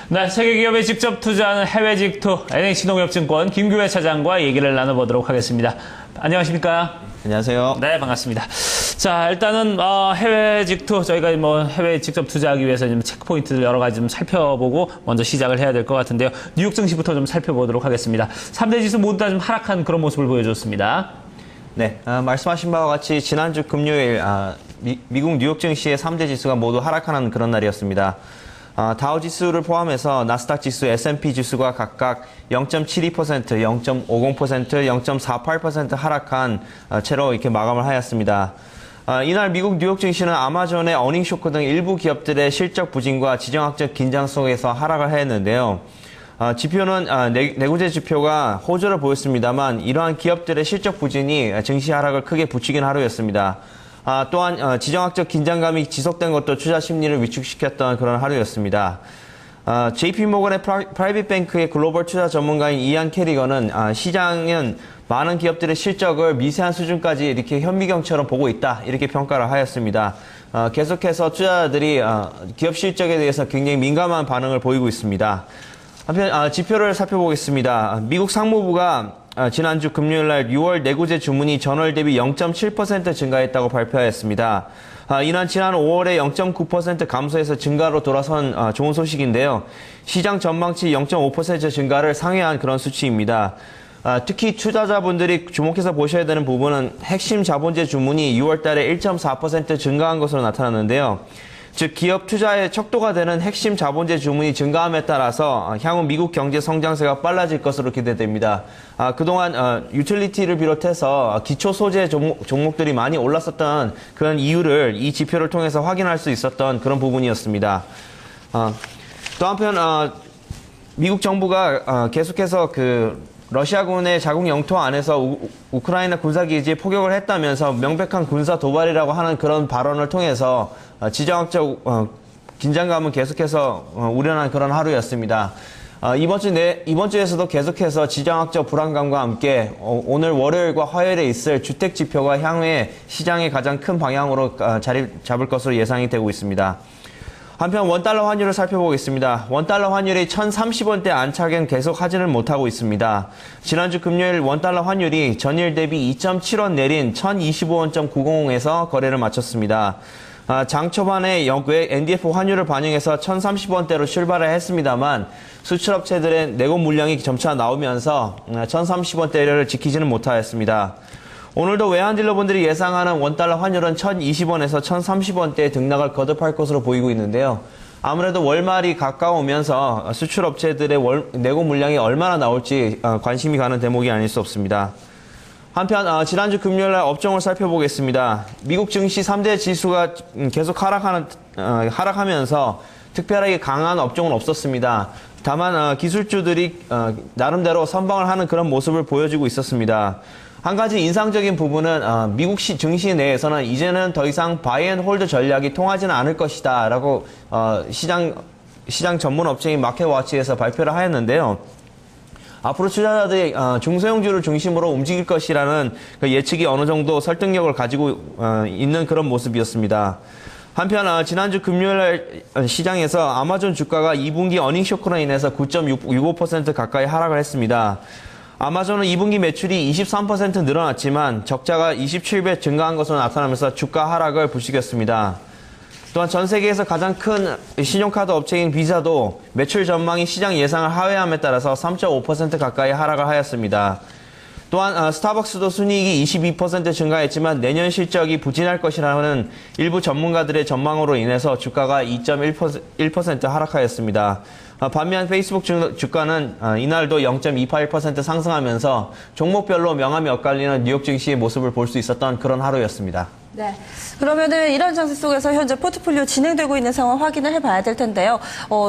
네, 세계 기업에 직접 투자하는 해외 직투 NH농협증권 김규회 차장과 얘기를 나눠보도록 하겠습니다. 안녕하십니까? 안녕하세요. 네, 반갑습니다. 자, 일단은 해외 직투 저희가 해외에 직접 투자하기 위해서 좀 체크 포인트를 여러 가지 좀 살펴보고 먼저 시작을 해야 될 것 같은데요. 뉴욕 증시부터 좀 살펴보도록 하겠습니다. 3대 지수 모두 다 좀 하락한 그런 모습을 보여줬습니다. 네, 말씀하신 바와 같이 지난주 금요일 미국 뉴욕 증시의 3대 지수가 모두 하락하는 그런 날이었습니다. 다우 지수를 포함해서 나스닥 지수, S&P 지수가 각각 0.72%, 0.50%, 0.48% 하락한 채로 이렇게 마감을 하였습니다. 이날 미국 뉴욕 증시는 아마존의 어닝 쇼크 등 일부 기업들의 실적 부진과 지정학적 긴장 속에서 하락을 하였는데요. 지표는 내구재 지표가 호조를 보였습니다만 이러한 기업들의 실적 부진이 증시 하락을 크게 부추긴 하루였습니다. 또한 지정학적 긴장감이 지속된 것도 투자 심리를 위축시켰던 그런 하루였습니다. JP모건의 프라이빗 뱅크의 글로벌 투자 전문가인 이안 캐리건은 시장은 많은 기업들의 실적을 미세한 수준까지 이렇게 현미경처럼 보고 있다 이렇게 평가를 하였습니다. 계속해서 투자자들이 기업 실적에 대해서 굉장히 민감한 반응을 보이고 있습니다. 한편 지표를 살펴보겠습니다. 미국 상무부가 지난주 금요일날 6월 내구재 주문이 전월 대비 0.7% 증가했다고 발표하였습니다. 이는 지난 5월에 0.9% 감소해서 증가로 돌아선 좋은 소식인데요. 시장 전망치 0.5% 증가를 상회한 그런 수치입니다. 특히 투자자분들이 주목해서 보셔야 되는 부분은 핵심 자본재 주문이 6월 달에 1.4% 증가한 것으로 나타났는데요. 즉 기업 투자의 척도가 되는 핵심 자본재 주문이 증가함에 따라서 향후 미국 경제 성장세가 빨라질 것으로 기대됩니다. 그동안 유틸리티를 비롯해서 기초 소재 종목들이 많이 올랐었던 그런 이유를 이 지표를 통해서 확인할 수 있었던 그런 부분이었습니다. 또 한편 미국 정부가 계속해서 러시아군의 자국 영토 안에서 우크라이나 군사기지에 포격을 했다면서 명백한 군사 도발이라고 하는 그런 발언을 통해서 지정학적 긴장감은 계속해서 우려난 그런 하루였습니다. 이번 주에서도 계속해서 지정학적 불안감과 함께 오늘 월요일과 화요일에 있을 주택 지표가 향후에 시장의 가장 큰 방향으로 자리 잡을 것으로 예상이 되고 있습니다. 한편 원달러 환율을 살펴보겠습니다. 원달러 환율이 1,030원대 안착은 계속 하지는 못하고 있습니다. 지난주 금요일 원달러 환율이 전일 대비 2.7원 내린 1,025원.90에서 거래를 마쳤습니다. 장 초반에 역외 NDF 환율을 반영해서 1,030원대로 출발을 했습니다만 수출업체들의 내고 물량이 점차 나오면서 1,030원대를 지키지는 못하였습니다. 오늘도 외환딜러분들이 예상하는 원달러 환율은 1,020원에서 1,030원대의 등락을 거듭할 것으로 보이고 있는데요. 아무래도 월말이 가까우면서 수출업체들의 내고 물량이 얼마나 나올지 관심이 가는 대목이 아닐 수 없습니다. 한편 지난주 금요일날 업종을 살펴보겠습니다. 미국 증시 3대 지수가 계속 하락하면서 특별하게 강한 업종은 없었습니다. 다만 기술주들이 나름대로 선방을 하는 그런 모습을 보여주고 있었습니다. 한 가지 인상적인 부분은 미국 증시 내에서는 이제는 더 이상 바이 앤 홀드 전략이 통하지는 않을 것이다 라고 시장 전문 업체인 마켓워치에서 발표를 하였는데요. 앞으로 투자자들이 중소형주를 중심으로 움직일 것이라는 그 예측이 어느 정도 설득력을 가지고 있는 그런 모습이었습니다. 한편 지난주 금요일 시장에서 아마존 주가가 2분기 어닝 쇼크로 인해서 9.65% 가까이 하락을 했습니다. 아마존은 2분기 매출이 23% 늘어났지만 적자가 27배 증가한 것으로 나타나면서 주가 하락을 부추겼습니다. 또한 전 세계에서 가장 큰 신용카드 업체인 비자도 매출 전망이 시장 예상을 하회함에 따라서 3.5% 가까이 하락을 하였습니다. 또한 스타벅스도 순이익이 22% 증가했지만 내년 실적이 부진할 것이라는 일부 전문가들의 전망으로 인해서 주가가 2.1% 하락하였습니다. 반면 페이스북 주가는 이날도 0.281% 상승하면서 종목별로 명암이 엇갈리는 뉴욕 증시의 모습을 볼 수 있었던 그런 하루였습니다. 네. 그러면은 이런 장세 속에서 현재 포트폴리오 진행되고 있는 상황 확인을 해봐야 될 텐데요.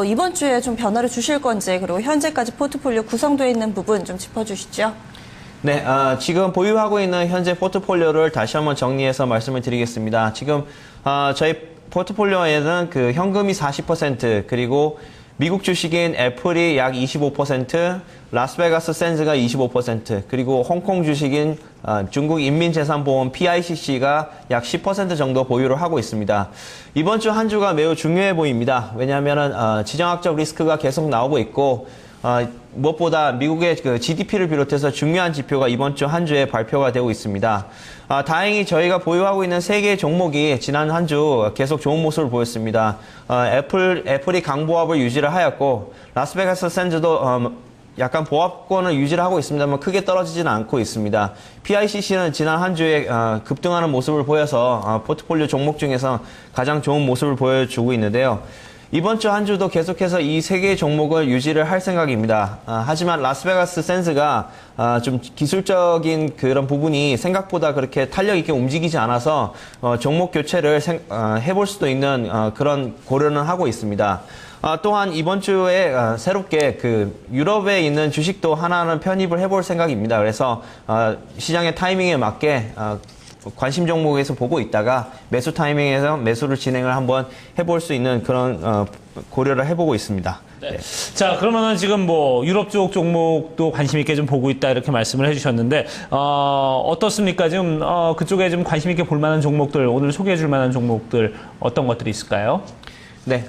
이번 주에 좀 변화를 주실 건지 그리고 현재까지 포트폴리오 구성되어 있는 부분 좀 짚어주시죠. 네, 지금 보유하고 있는 현재 포트폴리오를 다시 한번 정리해서 말씀을 드리겠습니다. 지금 저희 포트폴리오에는 현금이 40% 그리고 미국 주식인 애플이 약 25%, 라스베가스 샌즈가 25%, 그리고 홍콩 주식인 중국 인민재산보험 PICC가 약 10% 정도 보유를 하고 있습니다. 이번 주 한 주가 매우 중요해 보입니다. 왜냐하면 지정학적 리스크가 계속 나오고 있고 무엇보다 미국의 그 GDP를 비롯해서 중요한 지표가 이번 주 한 주에 발표가 되고 있습니다. 다행히 저희가 보유하고 있는 세 개의 종목이 지난 한 주 계속 좋은 모습을 보였습니다. 애플이 강보합을 유지를 하였고, 라스베가스 샌즈도 약간 보합권을 유지를 하고 있습니다만 크게 떨어지지는 않고 있습니다. PICC는 지난 한 주에 급등하는 모습을 보여서 포트폴리오 종목 중에서 가장 좋은 모습을 보여주고 있는데요. 이번 주 한 주도 계속해서 이 세 개의 종목을 유지를 할 생각입니다. 하지만 라스베가스 샌즈가 좀 기술적인 그런 부분이 생각보다 그렇게 탄력 있게 움직이지 않아서 종목 교체를 해볼 수도 있는 그런 고려는 하고 있습니다. 또한 이번 주에 새롭게 그 유럽에 있는 주식도 하나는 편입을 해볼 생각입니다. 그래서 시장의 타이밍에 맞게 관심 종목에서 보고 있다가 매수 타이밍에서 매수를 진행을 한번 해볼 수 있는 그런 고려를 해보고 있습니다. 네. 자, 그러면은 지금 뭐 유럽 쪽 종목도 관심 있게 좀 보고 있다 이렇게 말씀을 해주셨는데 어떻습니까? 지금 그쪽에 좀 관심 있게 볼 만한 종목들, 오늘 소개해 줄 만한 종목들 어떤 것들이 있을까요? 네.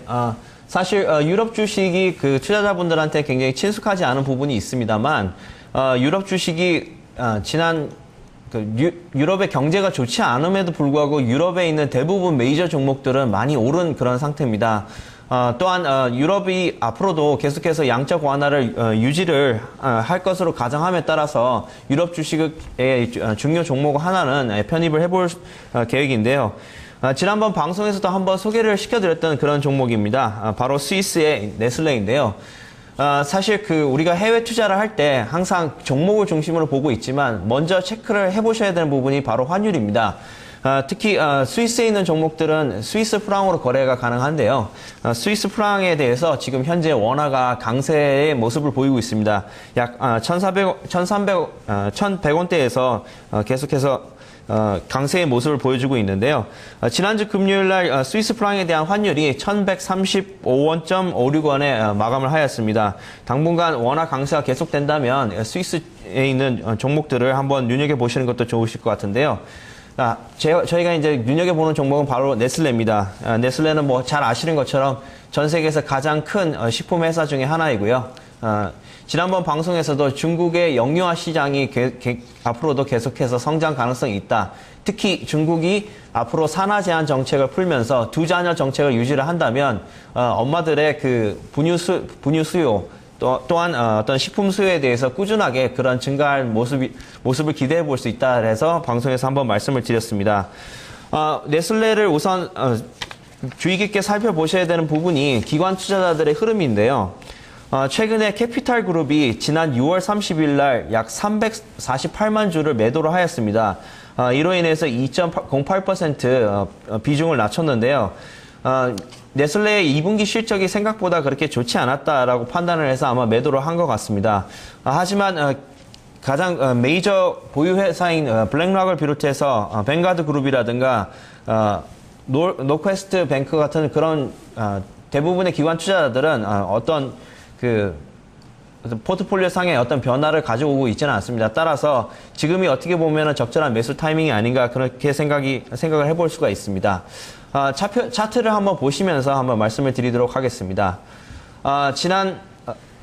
사실 유럽 주식이 그 투자자분들한테 굉장히 친숙하지 않은 부분이 있습니다만 유럽 주식이 지난 유럽의 경제가 좋지 않음에도 불구하고 유럽에 있는 대부분 메이저 종목들은 많이 오른 그런 상태입니다. 또한 유럽이 앞으로도 계속해서 양적 완화를 유지를 할 것으로 가정함에 따라서 유럽 주식의 중요 종목 하나는 편입을 해볼 계획인데요. 지난번 방송에서도 한번 소개를 시켜드렸던 그런 종목입니다. 바로 스위스의 네슬레인데요. 사실 우리가 해외 투자를 할 때 항상 종목을 중심으로 보고 있지만 먼저 체크를 해보셔야 되는 부분이 바로 환율입니다. 특히 스위스에 있는 종목들은 스위스 프랑으로 거래가 가능한데요. 스위스 프랑에 대해서 지금 현재 원화가 강세의 모습을 보이고 있습니다. 약 1,100원대에서 계속해서 강세의 모습을 보여주고 있는데요. 지난주 금요일날 스위스 프랑에 대한 환율이 1,135.56원에 마감을 하였습니다. 당분간 원화 강세가 계속된다면 스위스에 있는 종목들을 한번 눈여겨보시는 것도 좋으실 것 같은데요. 저희가 이제 눈여겨보는 종목은 바로 네슬레입니다. 네슬레는 뭐 잘 아시는 것처럼 전 세계에서 가장 큰 식품 회사 중에 하나이고요. 지난번 방송에서도 중국의 영유아 시장이 앞으로도 계속해서 성장 가능성이 있다. 특히 중국이 앞으로 산하 제한 정책을 풀면서 두 자녀 정책을 유지를 한다면 엄마들의 그 분유 수요 또한 어떤 식품 수요에 대해서 꾸준하게 그런 증가할 모습을 기대해 볼 수 있다. 그래서 방송에서 한번 말씀을 드렸습니다. 네슬레를 우선 주의 깊게 살펴보셔야 되는 부분이 기관 투자자들의 흐름인데요. 최근에 캐피탈 그룹이 지난 6월 30일 날 약 348만 주를 매도를 하였습니다. 이로 인해서 2.08% 비중을 낮췄는데요. 네슬레의 2분기 실적이 생각보다 그렇게 좋지 않았다라고 판단을 해서 아마 매도를 한 것 같습니다. 하지만 가장 메이저 보유 회사인 블랙락을 비롯해서 뱅가드 그룹이라든가 노퀘스트 뱅크 같은 그런 대부분의 기관 투자자들은 어떤 포트폴리오 상의 어떤 변화를 가져오고 있지는 않습니다. 따라서 지금이 어떻게 보면 적절한 매수 타이밍이 아닌가 그렇게 생각을 해볼 수가 있습니다. 차트를 한번 보시면서 한번 말씀을 드리도록 하겠습니다. 지난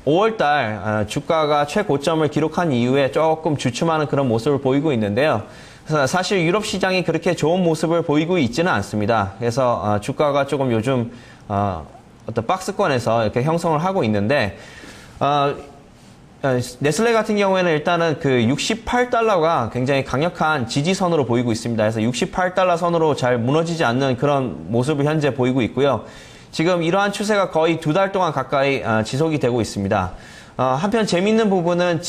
5월달 주가가 최고점을 기록한 이후에 조금 주춤하는 그런 모습을 보이고 있는데요. 사실 유럽 시장이 그렇게 좋은 모습을 보이고 있지는 않습니다. 그래서 주가가 조금 요즘 어떤 박스권에서 이렇게 형성을 하고 있는데 네슬레 같은 경우에는 일단은 그 68달러가 굉장히 강력한 지지선으로 보이고 있습니다. 그래서 68달러 선으로 잘 무너지지 않는 그런 모습을 현재 보이고 있고요. 지금 이러한 추세가 거의 2달 동안 가까이 지속이 되고 있습니다. 한편 재미있는 부분은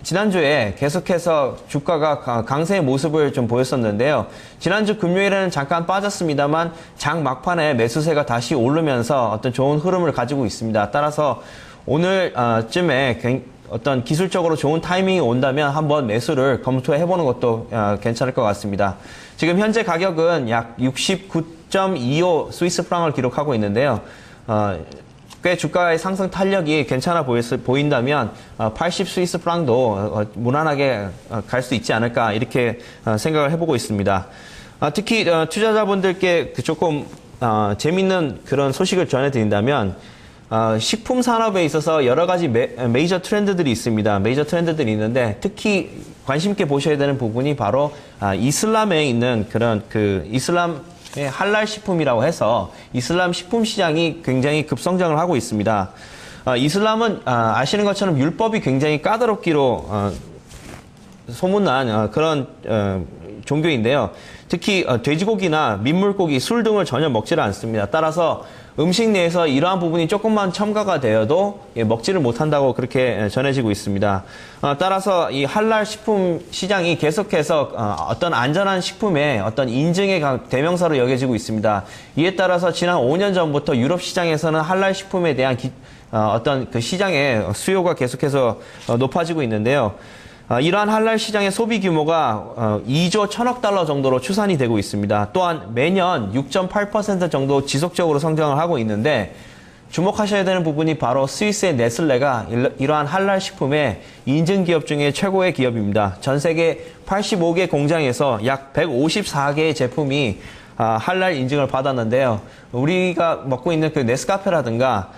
지난주에 계속해서 주가가 강세의 모습을 좀 보였었는데요. 지난주 금요일에는 잠깐 빠졌습니다만 장 막판에 매수세가 다시 오르면서 어떤 좋은 흐름을 가지고 있습니다. 따라서 오늘쯤에 어떤 기술적으로 좋은 타이밍이 온다면 한번 매수를 검토해보는 것도 괜찮을 것 같습니다. 지금 현재 가격은 약 69.25 스위스 프랑을 기록하고 있는데요. 꽤 주가의 상승 탄력이 괜찮아 보인다면 80 스위스 프랑도 무난하게 갈 수 있지 않을까 이렇게 생각을 해보고 있습니다. 특히 투자자분들께 조금 재밌는 그런 소식을 전해드린다면 식품 산업에 있어서 여러 가지 메이저 트렌드들이 있습니다. 메이저 트렌드들이 있는데 특히 관심 있게 보셔야 되는 부분이 바로 이슬람에 있는 그런 이슬람의 할랄 식품이라고 해서 이슬람 식품 시장이 굉장히 급성장을 하고 있습니다. 이슬람은 아시는 것처럼 율법이 굉장히 까다롭기로 소문난 그런 종교인데요. 특히 돼지고기나 민물고기, 술 등을 전혀 먹지를 않습니다. 따라서 음식 내에서 이러한 부분이 조금만 첨가가 되어도 먹지를 못한다고 그렇게 전해지고 있습니다. 따라서 이 할랄 식품 시장이 계속해서 어떤 안전한 식품의 어떤 인증의 대명사로 여겨지고 있습니다. 이에 따라서 지난 5년 전부터 유럽 시장에서는 할랄 식품에 대한 어떤 그 시장의 수요가 계속해서 높아지고 있는데요. 이러한 할랄 시장의 소비 규모가 2조 1천억 달러 정도로 추산이 되고 있습니다. 또한 매년 6.8% 정도 지속적으로 성장을 하고 있는데 주목하셔야 되는 부분이 바로 스위스의 네슬레가 이러한 할랄 식품의 인증 기업 중에 최고의 기업입니다. 전 세계 85개 공장에서 약 154개의 제품이 할랄 인증을 받았는데요. 우리가 먹고 있는 그 네스카페라든가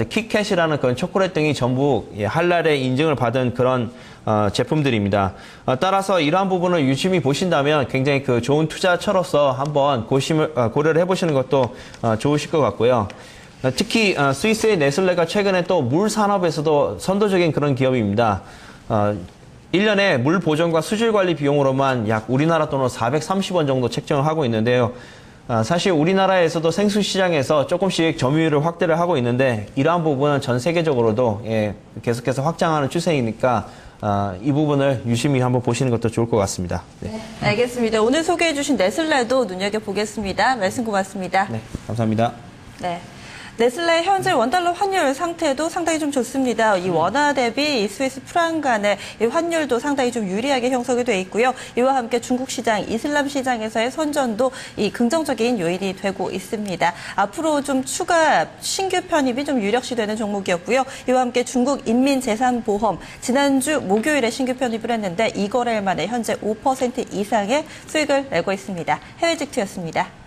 킥캣이라는 그런 초콜릿 등이 전부 할랄의 인증을 받은 그런 제품들입니다. 따라서 이러한 부분을 유심히 보신다면 굉장히 그 좋은 투자처로서 한번 고려를 해보시는 것도 좋으실 것 같고요. 특히 스위스의 네슬레가 최근에 또 물 산업에서도 선도적인 그런 기업입니다. 1년에 물 보존과 수질 관리 비용으로만 약 우리나라 돈으로 430원 정도 책정을 하고 있는데요. 사실 우리나라에서도 생수 시장에서 조금씩 점유율을 확대를 하고 있는데 이러한 부분은 전 세계적으로도 계속해서 확장하는 추세이니까 이 부분을 유심히 한번 보시는 것도 좋을 것 같습니다. 네. 알겠습니다. 오늘 소개해 주신 네슬레도 눈여겨보겠습니다. 말씀 고맙습니다. 네, 감사합니다. 네. 네슬레 현재 원달러 환율 상태도 상당히 좀 좋습니다. 이 원화 대비 이 스위스 프랑 간의 이 환율도 상당히 좀 유리하게 형성이 돼 있고요. 이와 함께 중국 시장, 이슬람 시장에서의 선전도 이 긍정적인 요인이 되고 있습니다. 앞으로 좀 추가 신규 편입이 좀 유력시되는 종목이었고요. 이와 함께 중국 인민재산보험 지난주 목요일에 신규 편입을 했는데 이 거래일 만에 현재 5% 이상의 수익을 내고 있습니다. 해외 직투였습니다.